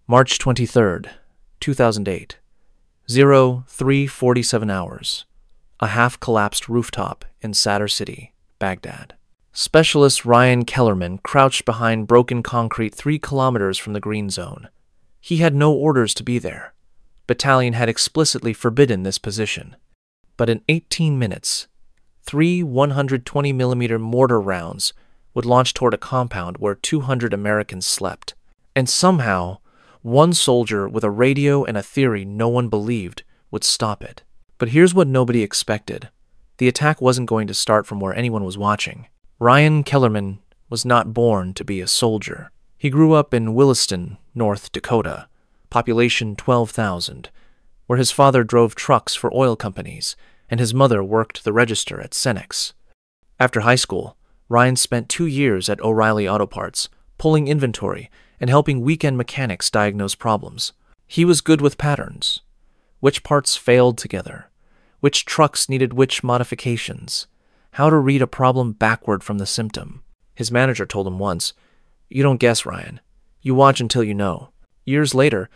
March 23rd, 2008. 03:47 hours. A half-collapsed rooftop in Sadr City, Baghdad. Specialist Ryan Kellerman crouched behind broken concrete 3 kilometers from the green zone. He had no orders to be there. Battalion had explicitly forbidden this position. But in 18 minutes, 3 120mm mortar rounds would launch toward a compound where 200 Americans slept. And somehow, one soldier with a radio and a theory no one believed would stop it. But here's what nobody expected. The attack wasn't going to start from where anyone was watching. Ryan Kellerman was not born to be a soldier. He grew up in Williston, North Dakota, population 12,000, where his father drove trucks for oil companies and his mother worked the register at Cenex. After high school, Ryan spent 2 years at O'Reilly Auto Parts, pulling inventory and helping weekend mechanics diagnose problems. He was good with patterns. Which parts failed together, which trucks needed which modifications, how to read a problem backward from the symptom. His manager told him once, "You don't guess, Ryan. You watch until you know." Years later,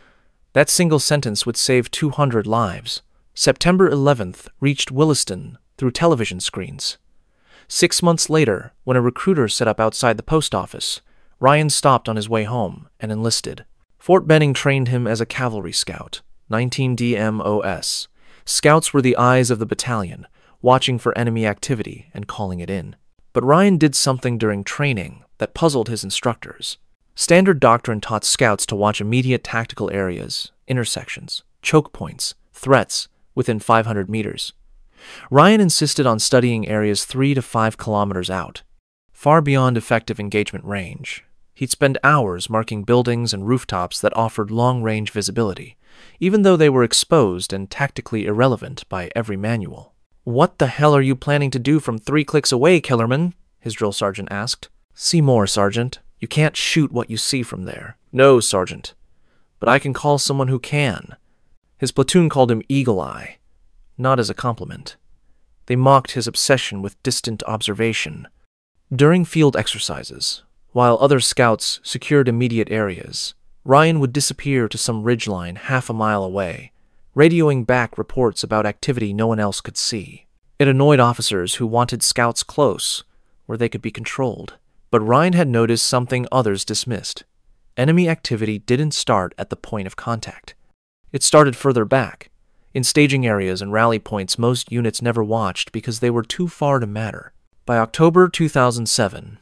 that single sentence would save 200 lives. September 11th reached Williston through television screens. 6 months later, when a recruiter set up outside the post office, Ryan stopped on his way home and enlisted. Fort Benning trained him as a cavalry scout, 19 DMOS. Scouts were the eyes of the battalion, watching for enemy activity and calling it in. But Ryan did something during training that puzzled his instructors. Standard doctrine taught scouts to watch immediate tactical areas, intersections, choke points, threats within 500 meters. Ryan insisted on studying areas 3 to 5 kilometers out, far beyond effective engagement range. He'd spend hours marking buildings and rooftops that offered long-range visibility, even though they were exposed and tactically irrelevant by every manual. "What the hell are you planning to do from 3 clicks away, Kellerman?" his drill sergeant asked. "See more, Sergeant. You can't shoot what you see from there." "No, Sergeant. But I can call someone who can." His platoon called him Eagle Eye, not as a compliment. They mocked his obsession with distant observation. During field exercises, while other scouts secured immediate areas, Ryan would disappear to some ridgeline half a mile away, radioing back reports about activity no one else could see. It annoyed officers who wanted scouts close, where they could be controlled. But Ryan had noticed something others dismissed. Enemy activity didn't start at the point of contact. It started further back, in staging areas and rally points most units never watched because they were too far to matter. By October 2007,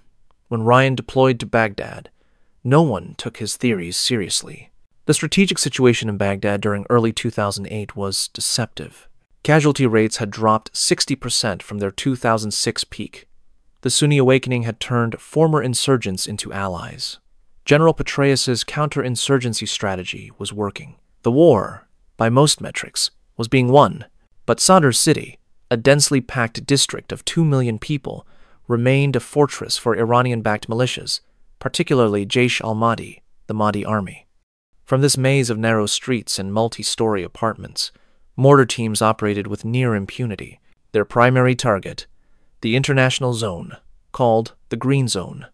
when Ryan deployed to Baghdad, no one took his theories seriously. The strategic situation in Baghdad during early 2008 was deceptive. Casualty rates had dropped 60% from their 2006 peak. The Sunni awakening had turned former insurgents into allies. General Petraeus's counterinsurgency strategy was working. The war, by most metrics, was being won. But Sadr City, a densely packed district of 2 million people, remained a fortress for Iranian-backed militias, particularly Jaish al-Mahdi, the Mahdi army. From this maze of narrow streets and multi-story apartments, mortar teams operated with near impunity. Their primary target, the international zone, called the Green Zone,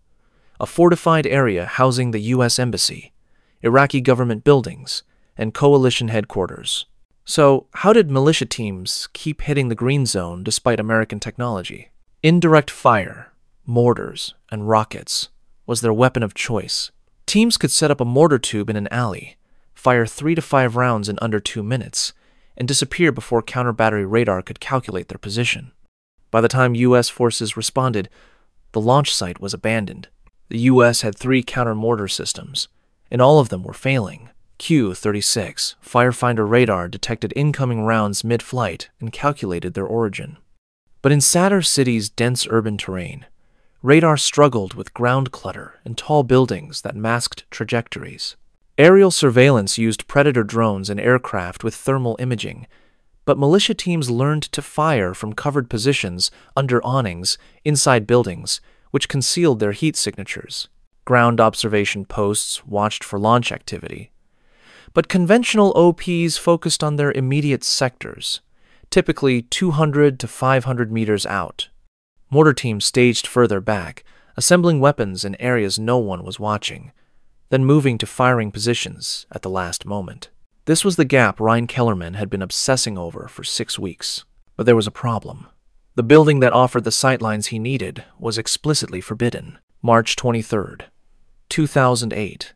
a fortified area housing the U.S. Embassy, Iraqi government buildings, and coalition headquarters. So, how did militia teams keep hitting the Green Zone despite American technology? Indirect fire, mortars, and rockets was their weapon of choice. Teams could set up a mortar tube in an alley, fire 3 to 5 rounds in under 2 minutes, and disappear before counter-battery radar could calculate their position. By the time U.S. forces responded, the launch site was abandoned. The U.S. had 3 counter-mortar systems, and all of them were failing. Q-36 Firefinder radar detected incoming rounds mid-flight and calculated their origin. But in Sadr City's dense urban terrain, radar struggled with ground clutter and tall buildings that masked trajectories. Aerial surveillance used Predator drones and aircraft with thermal imaging, but militia teams learned to fire from covered positions under awnings inside buildings, which concealed their heat signatures. Ground observation posts watched for launch activity. But conventional OPs focused on their immediate sectors, typically 200 to 500 meters out. Mortar teams staged further back, assembling weapons in areas no one was watching. then moving to firing positions at the last moment. This was the gap Ryan Kellerman had been obsessing over for 6 weeks. But there was a problem. The building that offered the sightlines he needed was explicitly forbidden. March 23rd, 2008,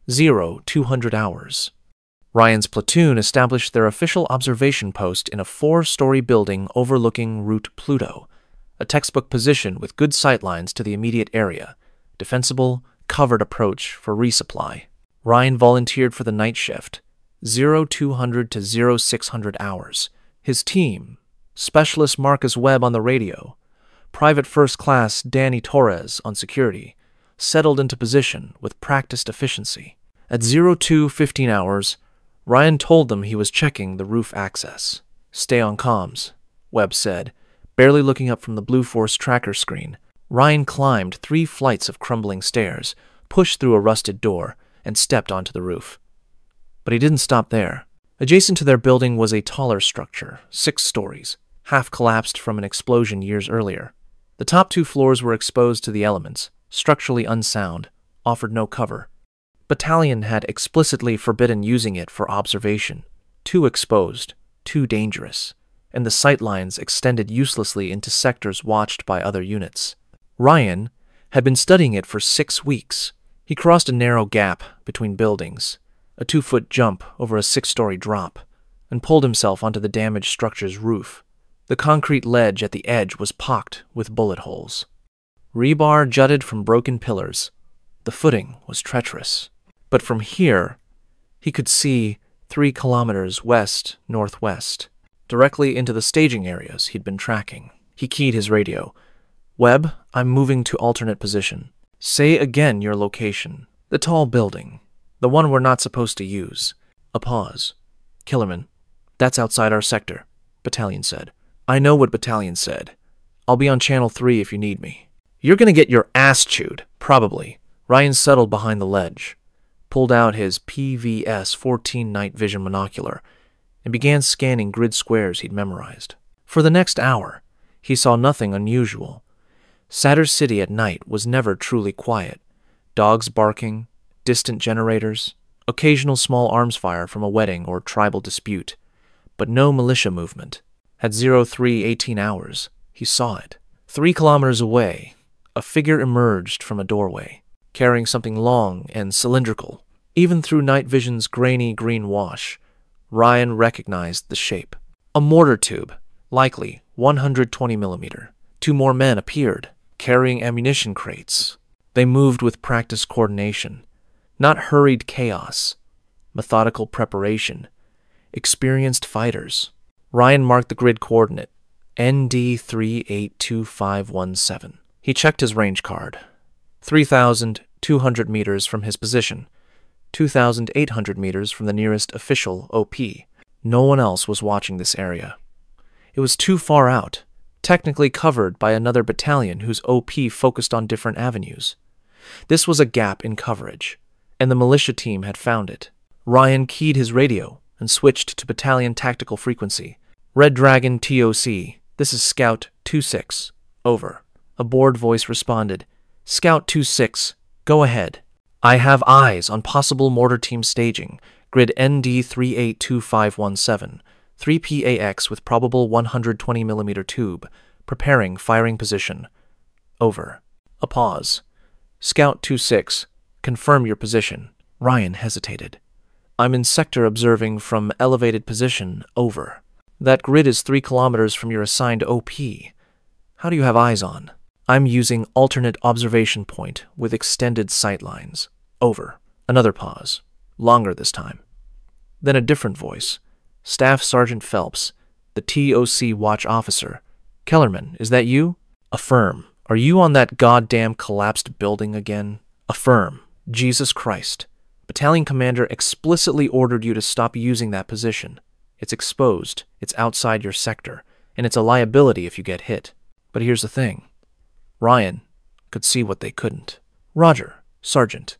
0200 hours. Ryan's platoon established their official observation post in a 4-story building overlooking Route Pluto, a textbook position with good sightlines to the immediate area, defensible, covered approach for resupply. Ryan volunteered for the night shift, 0200 to 0600 hours. His team, Specialist Marcus Webb on the radio, Private First Class Danny Torres on security, settled into position with practiced efficiency. At 02:15 hours, Ryan told them he was checking the roof access. "Stay on comms," Webb said, barely looking up from the Blue Force tracker screen. Ryan climbed 3 flights of crumbling stairs, pushed through a rusted door, and stepped onto the roof. But he didn't stop there. Adjacent to their building was a taller structure, 6 stories, half collapsed from an explosion years earlier. The top 2 floors were exposed to the elements, structurally unsound, offered no cover. Battalion had explicitly forbidden using it for observation. Too exposed, too dangerous, and the sightlines extended uselessly into sectors watched by other units. Ryan had been studying it for 6 weeks. He crossed a narrow gap between buildings, a 2-foot jump over a 6-story drop, and pulled himself onto the damaged structure's roof. The concrete ledge at the edge was pocked with bullet holes. Rebar jutted from broken pillars. The footing was treacherous. But from here, he could see 3 kilometers west-northwest, directly into the staging areas he'd been tracking. He keyed his radio. "Webb, I'm moving to alternate position. Say again your location." "The tall building. The one we're not supposed to use." A pause. "Kellerman, that's outside our sector," Battalion said. "I know what Battalion said. I'll be on Channel 3 if you need me." "You're gonna get your ass chewed, probably." Ryan settled behind the ledge, pulled out his PVS-14 night vision monocular, and began scanning grid squares he'd memorized. For the next hour, he saw nothing unusual. Sadr City at night was never truly quiet. Dogs barking, distant generators, occasional small arms fire from a wedding or tribal dispute, but no militia movement. At 03:18 hours, he saw it. 3 kilometers away, a figure emerged from a doorway, carrying something long and cylindrical. Even through night vision's grainy green wash, Ryan recognized the shape. A mortar tube, likely 120 millimeter. 2 more men appeared, carrying ammunition crates. They moved with practiced coordination, not hurried chaos, methodical preparation, experienced fighters. Ryan marked the grid coordinate, ND382517. He checked his range card. 3,200 meters from his position, 2,800 meters from the nearest official OP. No one else was watching this area. It was too far out, technically covered by another battalion whose OP focused on different avenues. This was a gap in coverage, and the militia team had found it. Ryan keyed his radio and switched to battalion tactical frequency. "Red Dragon TOC, this is Scout 26, over." A bored voice responded. "Scout 26, go ahead. I have eyes on possible mortar team staging, grid ND382517, 3PAX with probable 120 millimeter tube, preparing firing position. Over." A pause. "Scout 26, confirm your position." Ryan hesitated. "I'm in sector observing from elevated position, over." "That grid is 3 kilometers from your assigned OP. How do you have eyes on?" "I'm using alternate observation point with extended sightlines, over." Another pause, longer this time. Then a different voice. Staff Sergeant Phelps, the TOC watch officer. "Kellerman, is that you?" "Affirm." "Are you on that goddamn collapsed building again?" "Affirm." "Jesus Christ. Battalion commander explicitly ordered you to stop using that position. It's exposed, it's outside your sector, and it's a liability if you get hit." But here's the thing. Ryan could see what they couldn't. "Roger, Sergeant.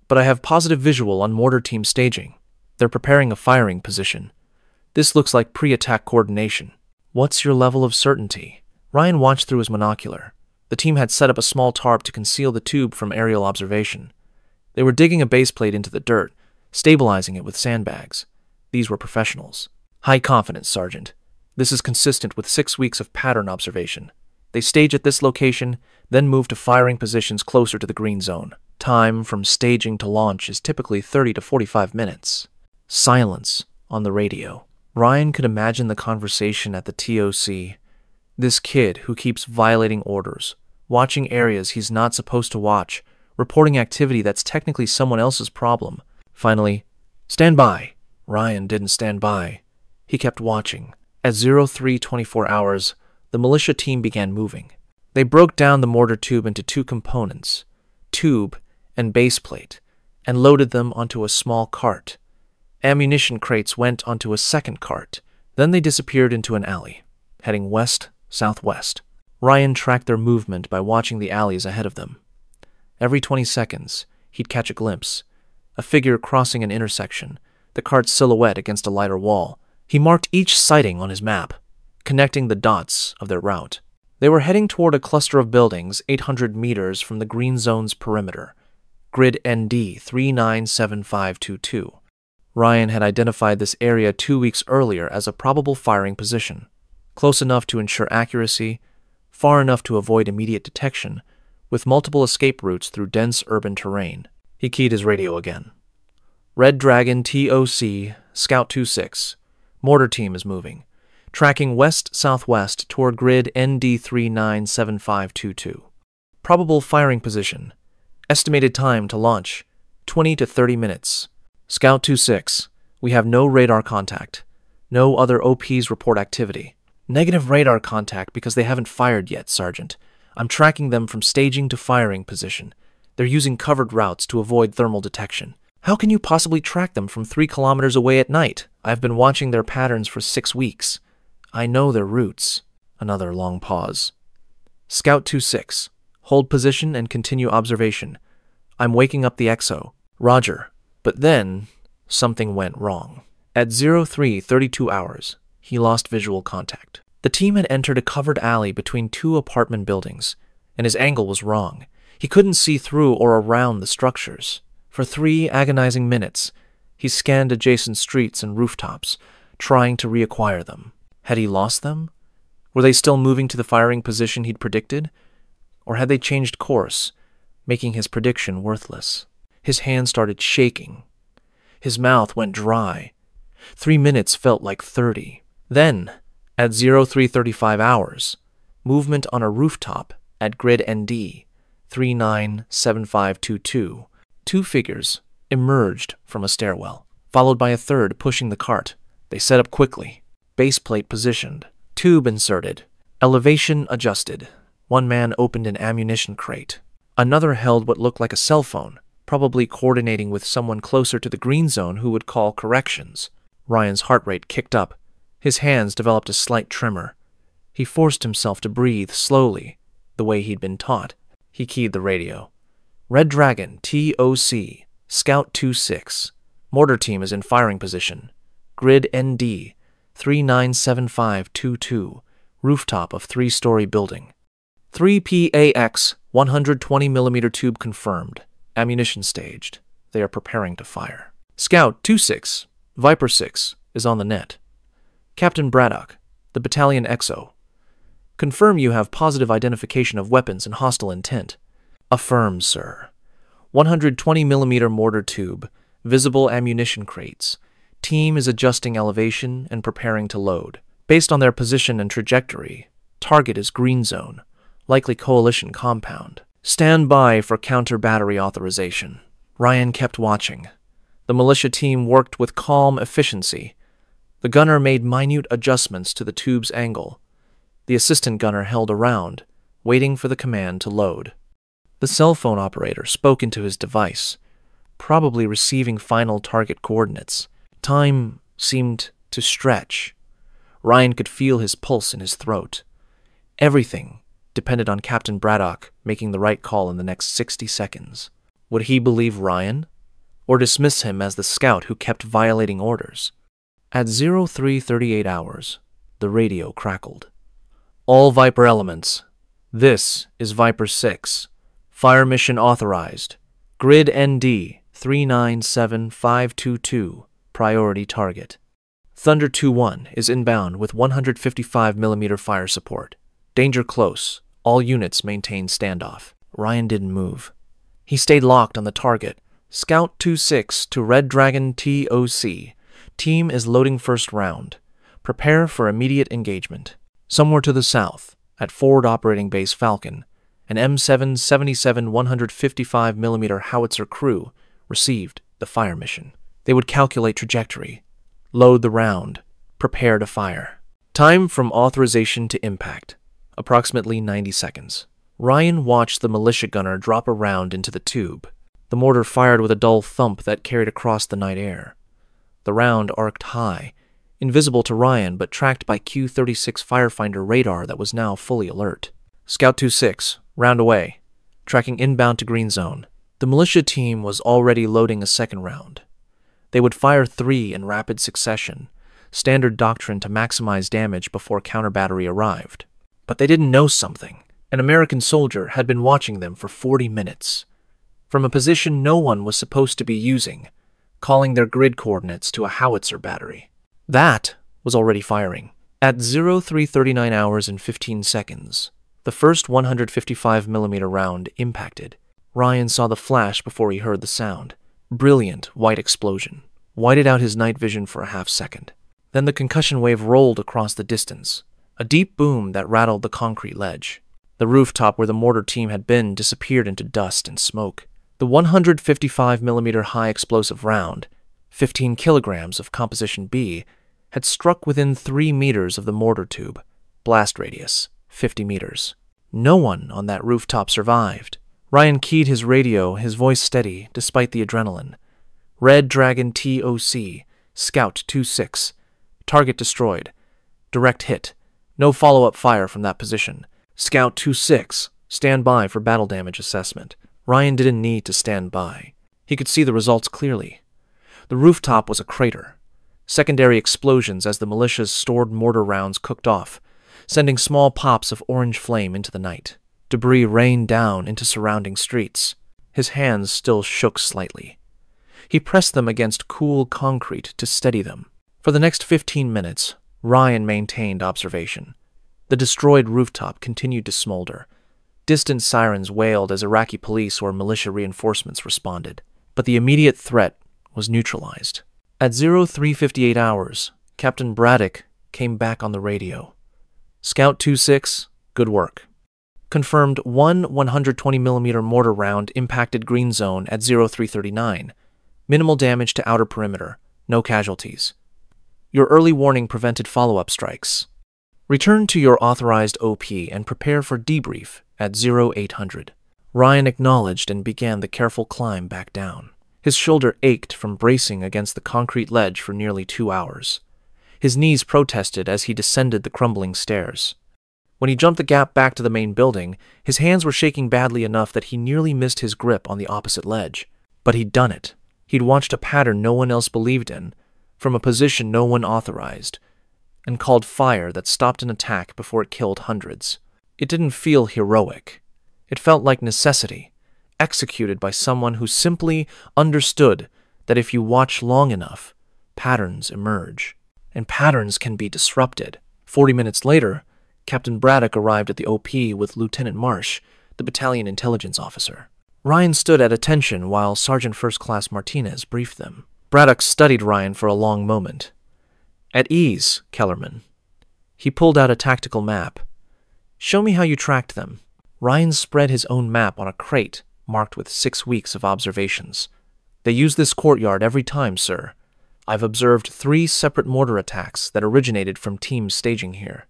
But I have positive visual on mortar team staging. They're preparing a firing position. This looks like pre-attack coordination." "What's your level of certainty?" Ryan watched through his monocular. The team had set up a small tarp to conceal the tube from aerial observation. They were digging a base plate into the dirt, stabilizing it with sandbags. These were professionals. High confidence, Sergeant. This is consistent with 6 weeks of pattern observation. They stage at this location, then move to firing positions closer to the green zone. Time from staging to launch is typically 30 to 45 minutes. Silence on the radio. Ryan could imagine the conversation at the TOC. This kid who keeps violating orders, watching areas he's not supposed to watch, reporting activity that's technically someone else's problem. Finally, stand by. Ryan didn't stand by. He kept watching. At 03:24 hours, the militia team began moving. They broke down the mortar tube into 2 components, tube and base plate, and loaded them onto a small cart. Ammunition crates went onto a second cart. Then they disappeared into an alley, heading west-southwest. Ryan tracked their movement by watching the alleys ahead of them. Every 20 seconds, he'd catch a glimpse, a figure crossing an intersection, the cart's silhouette against a lighter wall. He marked each sighting on his map, connecting the dots of their route. They were heading toward a cluster of buildings 800 meters from the green zone's perimeter, grid ND 397522. Ryan had identified this area 2 weeks earlier as a probable firing position, close enough to ensure accuracy, far enough to avoid immediate detection, with multiple escape routes through dense urban terrain. He keyed his radio again. Red Dragon TOC, Scout 26. Mortar team is moving, tracking west-southwest toward grid ND 397522. Probable firing position. Estimated time to launch, 20 to 30 minutes. Scout 26, we have no radar contact. No other OPs report activity. Negative radar contact because they haven't fired yet, Sergeant. I'm tracking them from staging to firing position. They're using covered routes to avoid thermal detection. How can you possibly track them from 3 kilometers away at night? I've been watching their patterns for 6 weeks. I know their routes. Another long pause. Scout 26, hold position and continue observation. I'm waking up the XO. Roger. But then, something went wrong. At 03:32 hours, he lost visual contact. The team had entered a covered alley between 2 apartment buildings, and his angle was wrong. He couldn't see through or around the structures. For 3 agonizing minutes, he scanned adjacent streets and rooftops, trying to reacquire them. Had he lost them? Were they still moving to the firing position he'd predicted? Or had they changed course, making his prediction worthless? His hand started shaking. His mouth went dry. 3 minutes felt like 30. Then, at 03:35 hours, movement on a rooftop at grid ND 397522. 2 figures emerged from a stairwell, followed by a third pushing the cart. They set up quickly. Base plate positioned. Tube inserted. Elevation adjusted. 1 man opened an ammunition crate. Another held what looked like a cell phone, probably coordinating with someone closer to the green zone who would call corrections. Ryan's heart rate kicked up. His hands developed a slight tremor. He forced himself to breathe slowly, the way he'd been taught. He keyed the radio. Red Dragon, TOC, Scout 26. Mortar team is in firing position. Grid ND, 397522. Rooftop of 3-story building. 3PAX, 120mm tube confirmed. Ammunition staged. They are preparing to fire. Scout 26, Viper 6, is on the net. Captain Braddock, the battalion XO. Confirm you have positive identification of weapons and hostile intent. Affirm, sir. 120mm mortar tube, visible ammunition crates. Team is adjusting elevation and preparing to load. Based on their position and trajectory, target is green zone, likely coalition compound. Stand by for counter-battery authorization. Ryan kept watching. The militia team worked with calm efficiency. The gunner made minute adjustments to the tube's angle. The assistant gunner held around, waiting for the command to load. The cell phone operator spoke into his device, probably receiving final target coordinates. Time seemed to stretch. Ryan could feel his pulse in his throat. Everything depended on Captain Braddock making the right call in the next 60 seconds. Would he believe Ryan, or dismiss him as the scout who kept violating orders? At 03:38 hours, the radio crackled. All Viper elements. This is Viper 6. Fire mission authorized. Grid ND 397522, priority target. Thunder 2-1 is inbound with 155mm fire support. Danger close. All units maintain standoff. Ryan didn't move. He stayed locked on the target. Scout 2-6 to Red Dragon TOC. Team is loading first round. Prepare for immediate engagement. Somewhere to the south, at Forward Operating Base Falcon, an M7 77 155mm howitzer crew received the fire mission. They would calculate trajectory, load the round, prepare to fire. Time from authorization to impact, approximately 90 seconds. Ryan watched the militia gunner drop a round into the tube. The mortar fired with a dull thump that carried across the night air. The round arced high, invisible to Ryan but tracked by Q-36 Firefinder radar that was now fully alert. Scout 2-6, round away, tracking inbound to green zone. The militia team was already loading a second round. They would fire 3 in rapid succession, standard doctrine to maximize damage before counter-battery arrived. But they didn't know something. An American soldier had been watching them for 40 minutes, from a position no one was supposed to be using, calling their grid coordinates to a howitzer battery. That was already firing. At 0339 hours and 15 seconds, the first 155mm round impacted. Ryan saw the flash before he heard the sound. Brilliant white explosion. Whited out his night vision for a half-second. Then the concussion wave rolled across the distance, a deep boom that rattled the concrete ledge. The rooftop where the mortar team had been disappeared into dust and smoke. The 155mm high explosive round, 15 kilograms of composition B, had struck within 3 meters of the mortar tube. Blast radius, 50 meters. No one on that rooftop survived. Ryan keyed his radio, his voice steady despite the adrenaline. Red Dragon TOC, Scout 2-6. Target destroyed. Direct hit. No follow-up fire from that position. Scout 2-6, stand by for battle damage assessment. Ryan didn't need to stand by. He could see the results clearly. The rooftop was a crater. Secondary explosions as the militia's stored mortar rounds cooked off, sending small pops of orange flame into the night. Debris rained down into surrounding streets. His hands still shook slightly. He pressed them against cool concrete to steady them. For the next 15 minutes, Ryan maintained observation. The destroyed rooftop continued to smolder. Distant sirens wailed as Iraqi police or militia reinforcements responded. But the immediate threat was neutralized. At 0358 hours, Captain Braddock came back on the radio. Scout 2-6, good work. Confirmed one 120mm mortar round impacted green zone at 0339. Minimal damage to outer perimeter. No casualties. Your early warning prevented follow-up strikes. Return to your authorized OP and prepare for debrief at 0800. Ryan acknowledged and began the careful climb back down. His shoulder ached from bracing against the concrete ledge for nearly 2 hours. His knees protested as he descended the crumbling stairs. When he jumped the gap back to the main building, his hands were shaking badly enough that he nearly missed his grip on the opposite ledge. But he'd done it. He'd watched a pattern no one else believed in, from a position no one authorized, and called fire that stopped an attack before it killed hundreds. It didn't feel heroic. It felt like necessity, executed by someone who simply understood that if you watch long enough, patterns emerge. And patterns can be disrupted. 40 minutes later, Captain Braddock arrived at the OP with Lieutenant Marsh, the battalion intelligence officer. Ryan stood at attention while Sergeant First Class Martinez briefed them. Braddock studied Ryan for a long moment. At ease, Kellerman. He pulled out a tactical map. Show me how you tracked them. Ryan spread his own map on a crate marked with 6 weeks of observations. They use this courtyard every time, sir. I've observed 3 separate mortar attacks that originated from teams staging here.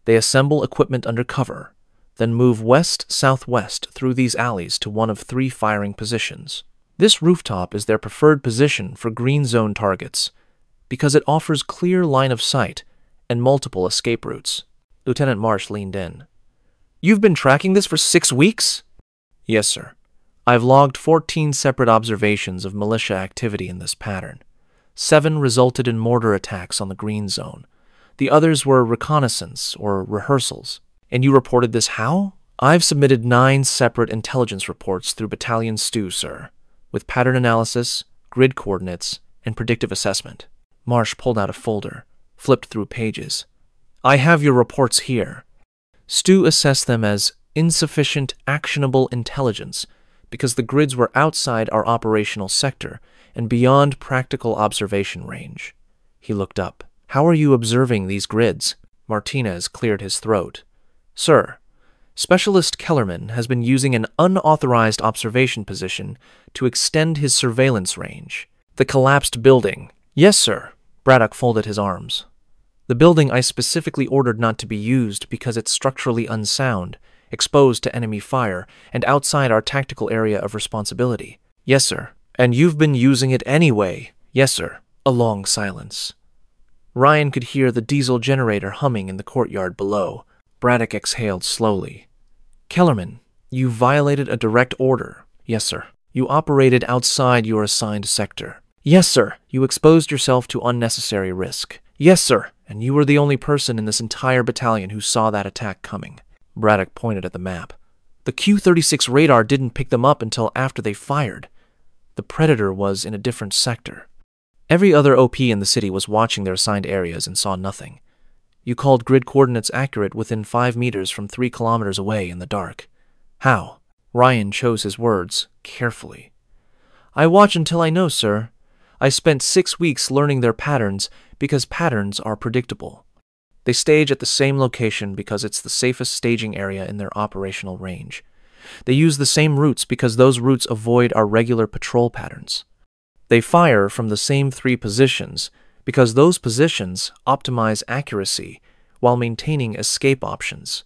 They assemble equipment under cover, then move west-southwest through these alleys to one of 3 firing positions. This rooftop is their preferred position for green zone targets because it offers clear line of sight and multiple escape routes. Lieutenant Marsh leaned in. You've been tracking this for 6 weeks? Yes, sir. I've logged 14 separate observations of militia activity in this pattern. 7 resulted in mortar attacks on the green zone. The others were reconnaissance or rehearsals. And you reported this how? I've submitted 9 separate intelligence reports through Battalion Stew, sir. with pattern analysis, grid coordinates, and predictive assessment. Marsh pulled out a folder, flipped through pages. I have your reports here. Stu assessed them as insufficient actionable intelligence because the grids were outside our operational sector and beyond practical observation range. He looked up. How are you observing these grids? Martinez cleared his throat. Sir, Specialist Kellerman has been using an unauthorized observation position to extend his surveillance range. The collapsed building. Yes, sir. Braddock folded his arms. The building I specifically ordered not to be used because it's structurally unsound, exposed to enemy fire, and outside our tactical area of responsibility. Yes, sir. And you've been using it anyway. Yes, sir. A long silence. Ryan could hear the diesel generator humming in the courtyard below. Braddock exhaled slowly. Kellerman, you violated a direct order. Yes, sir. You operated outside your assigned sector. Yes, sir. You exposed yourself to unnecessary risk. Yes, sir. And you were the only person in this entire battalion who saw that attack coming. Braddock pointed at the map. The Q-36 radar didn't pick them up until after they fired. The Predator was in a different sector. Every other OP in the city was watching their assigned areas and saw nothing. You called grid coordinates accurate within 5 meters from 3 kilometers away in the dark. How? Ryan chose his words carefully. I watch until I know, sir. I spent 6 weeks learning their patterns because patterns are predictable. They stage at the same location because it's the safest staging area in their operational range. They use the same routes because those routes avoid our regular patrol patterns. They fire from the same 3 positions because those positions optimize accuracy while maintaining escape options.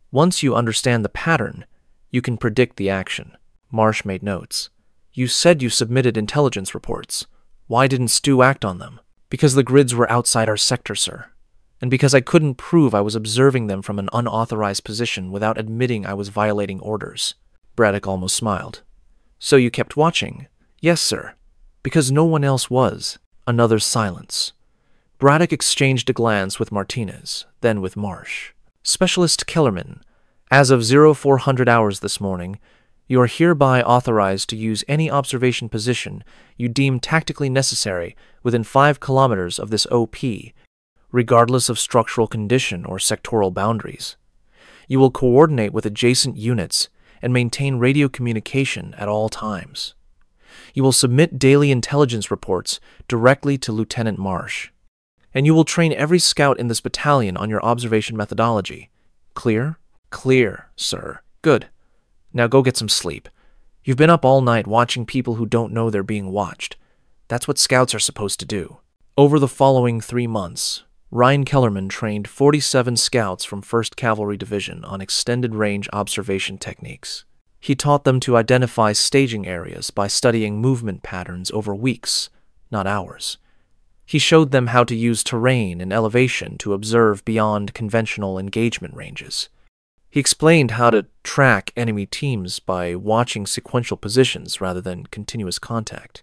Once you understand the pattern, you can predict the action. Marsh made notes. You said you submitted intelligence reports. Why didn't Stu act on them? Because the grids were outside our sector, sir. And because I couldn't prove I was observing them from an unauthorized position without admitting I was violating orders. Braddock almost smiled. So you kept watching? Yes, sir. Because no one else was. Another silence. Braddock exchanged a glance with Martinez, then with Marsh. Specialist Kellerman, as of 0400 hours this morning, you are hereby authorized to use any observation position you deem tactically necessary within 5 kilometers of this OP, regardless of structural condition or sectoral boundaries. You will coordinate with adjacent units and maintain radio communication at all times. You will submit daily intelligence reports directly to Lieutenant Marsh. And you will train every scout in this battalion on your observation methodology. Clear? Clear, sir. Good. Now go get some sleep. You've been up all night watching people who don't know they're being watched. That's what scouts are supposed to do. Over the following 3 months, Ryan Kellerman trained 47 scouts from 1st Cavalry Division on extended-range observation techniques. He taught them to identify staging areas by studying movement patterns over weeks, not hours. He showed them how to use terrain and elevation to observe beyond conventional engagement ranges. He explained how to track enemy teams by watching sequential positions rather than continuous contact.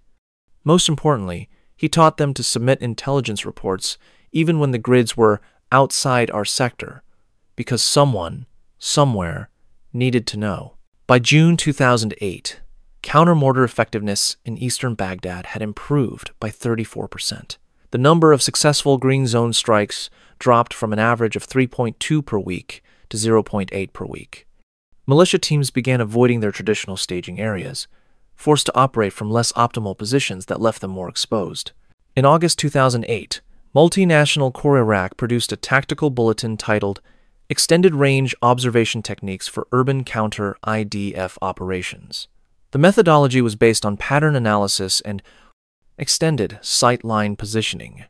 Most importantly, he taught them to submit intelligence reports even when the grids were outside our sector, because someone, somewhere, needed to know. By June 2008, counter-mortar effectiveness in eastern Baghdad had improved by 34%. The number of successful green zone strikes dropped from an average of 3.2 per week to 0.8 per week. Militia teams began avoiding their traditional staging areas, forced to operate from less optimal positions that left them more exposed. In August 2008, Multinational Corps Iraq produced a tactical bulletin titled Extended Range Observation Techniques for Urban Counter IDF Operations. The methodology was based on pattern analysis and extended sight line positioning.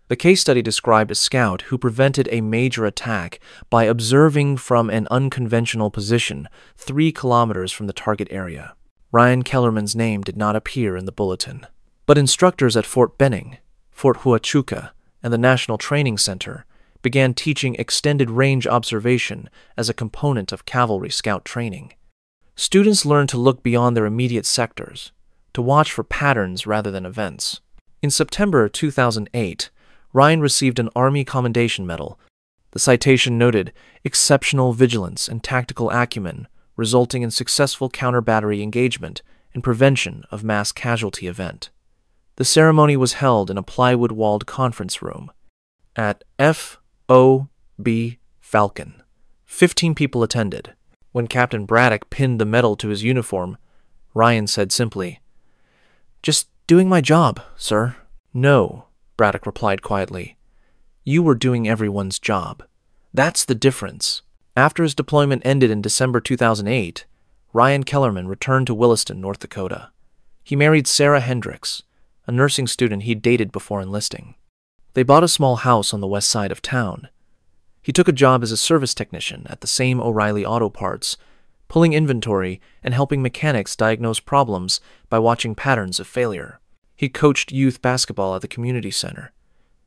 The case study described a scout who prevented a major attack by observing from an unconventional position 3 kilometers from the target area. Ryan Kellerman's name did not appear in the bulletin, but instructors at Fort Benning, Fort Huachuca, and the National Training Center began teaching extended range observation as a component of cavalry scout training. Students learned to look beyond their immediate sectors, to watch for patterns rather than events. In September 2008, Ryan received an Army Commendation Medal. The citation noted exceptional vigilance and tactical acumen, resulting in successful counter-battery engagement and prevention of mass casualty event. The ceremony was held in a plywood-walled conference room at F.O.B. Falcon. 15 people attended. When Captain Braddock pinned the medal to his uniform, Ryan said simply, "Just doing my job, sir." "No," Braddock replied quietly. "You were doing everyone's job. That's the difference." After his deployment ended in December 2008, Ryan Kellerman returned to Williston, North Dakota. He married Sarah Hendricks, a nursing student he'd dated before enlisting. They bought a small house on the west side of town. He took a job as a service technician at the same O'Reilly Auto Parts, pulling inventory and helping mechanics diagnose problems by watching patterns of failure. He coached youth basketball at the community center.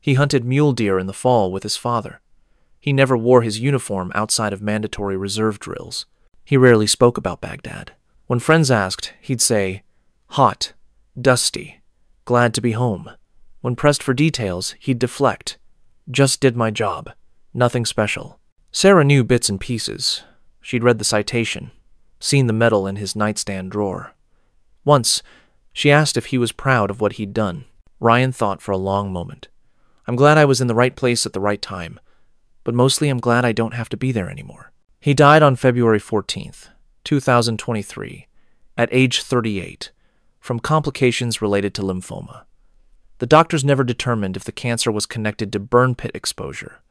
He hunted mule deer in the fall with his father. He never wore his uniform outside of mandatory reserve drills. He rarely spoke about Baghdad. When friends asked, he'd say, "Hot, dusty, glad to be home." When pressed for details, he'd deflect. "Just did my job. Nothing special." Sarah knew bits and pieces. She'd read the citation, seen the medal in his nightstand drawer. Once, she asked if he was proud of what he'd done. Ryan thought for a long moment. "I'm glad I was in the right place at the right time, but mostly I'm glad I don't have to be there anymore." He died on February 14th, 2023, at age 38, from complications related to lymphoma. The doctors never determined if the cancer was connected to burn pit exposure.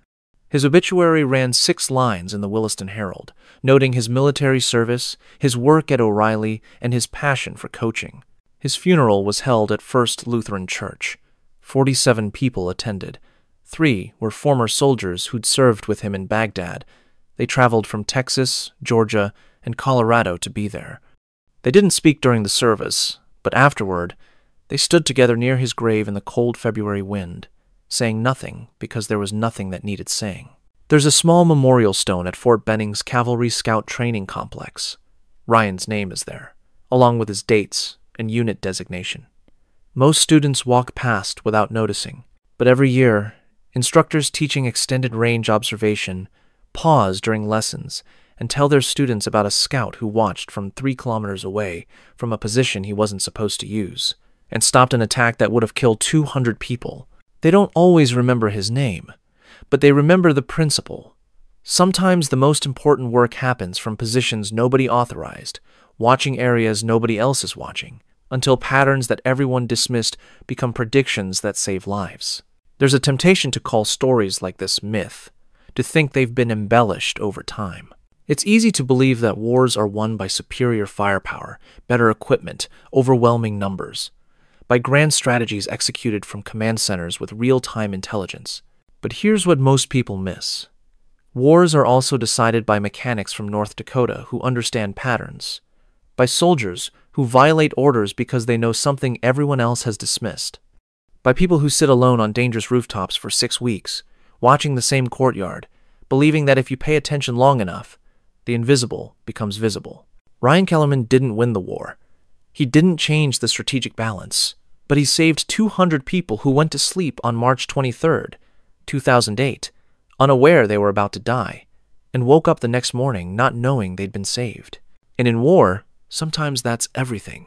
His obituary ran 6 lines in the Williston Herald, noting his military service, his work at O'Reilly, and his passion for coaching. His funeral was held at First Lutheran Church. 47 people attended. 3 were former soldiers who'd served with him in Baghdad. They traveled from Texas, Georgia, and Colorado to be there. They didn't speak during the service, but afterward, they stood together near his grave in the cold February wind, saying nothing because there was nothing that needed saying. There's a small memorial stone at Fort Benning's Cavalry Scout Training Complex. Ryan's name is there, along with his dates and unit designation. Most students walk past without noticing, but every year, instructors teaching extended range observation pause during lessons and tell their students about a scout who watched from 3 kilometers away from a position he wasn't supposed to use and stopped an attack that would have killed 200 people. They don't always remember his name, but they remember the principle. Sometimes the most important work happens from positions nobody authorized, watching areas nobody else is watching, until patterns that everyone dismissed become predictions that save lives. There's a temptation to call stories like this myth, to think they've been embellished over time. It's easy to believe that wars are won by superior firepower, better equipment, overwhelming numbers, by grand strategies executed from command centers with real-time intelligence. But here's what most people miss. Wars are also decided by mechanics from North Dakota who understand patterns, by soldiers who violate orders because they know something everyone else has dismissed, by people who sit alone on dangerous rooftops for 6 weeks, watching the same courtyard, believing that if you pay attention long enough, the invisible becomes visible. Ryan Kellerman didn't win the war. He didn't change the strategic balance, but he saved 200 people who went to sleep on March 23rd, 2008, unaware they were about to die, and woke up the next morning not knowing they'd been saved. And in war, sometimes that's everything.